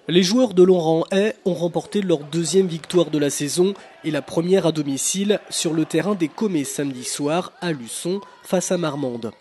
Les joueurs de Laurent-Hay ont remporté leur deuxième victoire de la saison et la première à domicile sur le terrain des Comets samedi soir à Luçon face à Marmande.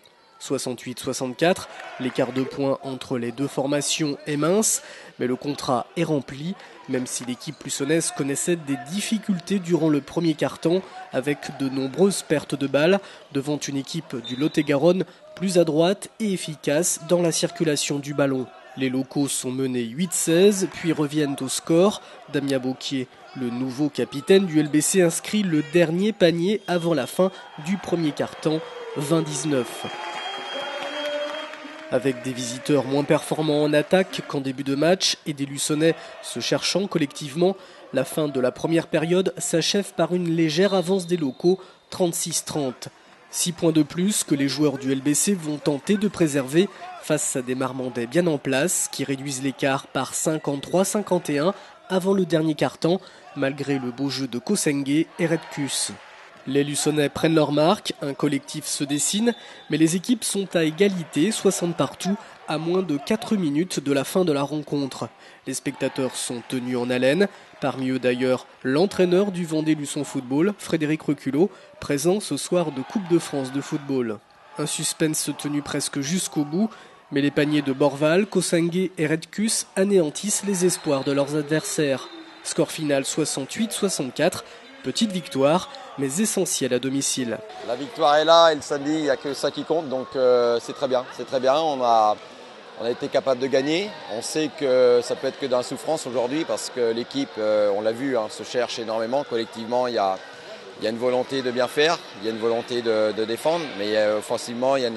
68-64, l'écart de points entre les deux formations est mince, mais le contrat est rempli, même si l'équipe luçonnaise connaissait des difficultés durant le premier quart-temps avec de nombreuses pertes de balles devant une équipe du Lot-et-Garonne plus adroite et efficace dans la circulation du ballon. Les locaux sont menés 8-16, puis reviennent au score. Damien Bocquier, le nouveau capitaine du LBC, inscrit le dernier panier avant la fin du premier quart-temps, 20-19. Avec des visiteurs moins performants en attaque qu'en début de match et des Luçonnais se cherchant collectivement, la fin de la première période s'achève par une légère avance des locaux, 36-30. 6 points de plus que les joueurs du LBC vont tenter de préserver face à des Marmandais bien en place qui réduisent l'écart par 53-51 avant le dernier quart-temps, malgré le beau jeu de Kosengue et Redkus. Les Luçonnais prennent leur marque, un collectif se dessine, mais les équipes sont à égalité, 60 partout, à moins de 4 minutes de la fin de la rencontre. Les spectateurs sont tenus en haleine, parmi eux d'ailleurs l'entraîneur du Vendée Luçon Football, Frédéric Reculot, présent ce soir de Coupe de France de football. Un suspense tenu presque jusqu'au bout, mais les paniers de Borval, Kosengue et Redkus anéantissent les espoirs de leurs adversaires. Score final 68-64, petite victoire, mais essentielle à domicile. La victoire est là et le samedi, il n'y a que ça qui compte, donc c'est très bien. C'est très bien, on a été capable de gagner. On sait que ça peut être que dans la souffrance aujourd'hui parce que l'équipe, on l'a vu, se cherche énormément. Collectivement, il y a une volonté de bien faire, il y a une volonté de défendre, mais offensivement, il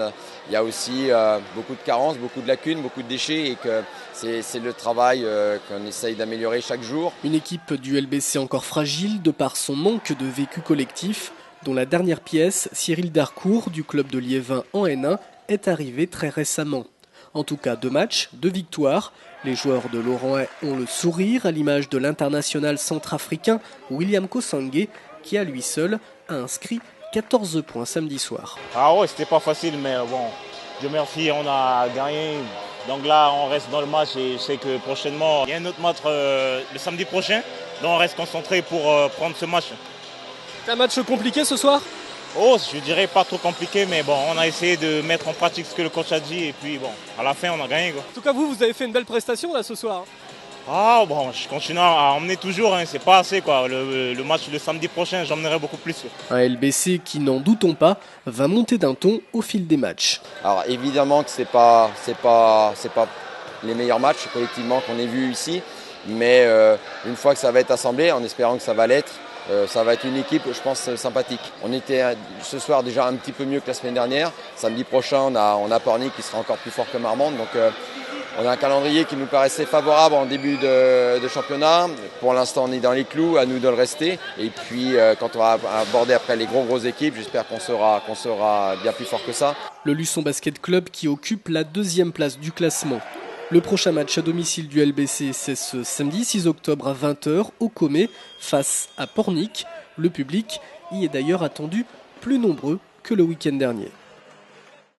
y a aussi beaucoup de carences, beaucoup de lacunes, beaucoup de déchets et que c'est le travail qu'on essaye d'améliorer chaque jour. Une équipe du LBC encore fragile de par son manque de vécu collectif, dont la dernière pièce, Cyril Darcourt du club de Liévin en N1, est arrivée très récemment. En tout cas, 2 matchs, 2 victoires. Les joueurs de Laurent-Hay ont le sourire à l'image de l'international centrafricain William Kosengue, qui à lui seul a inscrit 14 points samedi soir. Ah ouais, c'était pas facile, mais bon, Dieu merci, on a gagné. Donc là, on reste dans le match et je sais que prochainement, il y a un autre match le samedi prochain. Donc on reste concentré pour prendre ce match. C'est un match compliqué ce soir ? Oh, je dirais pas trop compliqué, mais bon, on a essayé de mettre en pratique ce que le coach a dit et puis bon, à la fin, on a gagné, quoi. En tout cas, vous avez fait une belle prestation là ce soir. Ah bon, je continue à emmener toujours, hein, c'est pas assez quoi. Le match le samedi prochain, j'emmènerai beaucoup plus. Un LBC qui, n'en doutons pas, va monter d'un ton au fil des matchs. Alors évidemment que c'est pas les meilleurs matchs collectivement qu'on ait vus ici, mais une fois que ça va être assemblé, en espérant que ça va l'être, ça va être une équipe, je pense, sympathique. On était ce soir déjà un petit peu mieux que la semaine dernière. Samedi prochain, on a Pornic qui sera encore plus fort que Marmande. Donc on a un calendrier qui nous paraissait favorable en début de championnat. Pour l'instant, on est dans les clous, à nous de le rester. Et puis quand on va aborder après les grosses équipes, j'espère qu'on sera bien plus fort que ça. Le Luçon Basket Club qui occupe la 2e place du classement. Le prochain match à domicile du LBC, c'est ce samedi 6 octobre à 20h au Comets face à Pornic. Le public y est d'ailleurs attendu plus nombreux que le week-end dernier.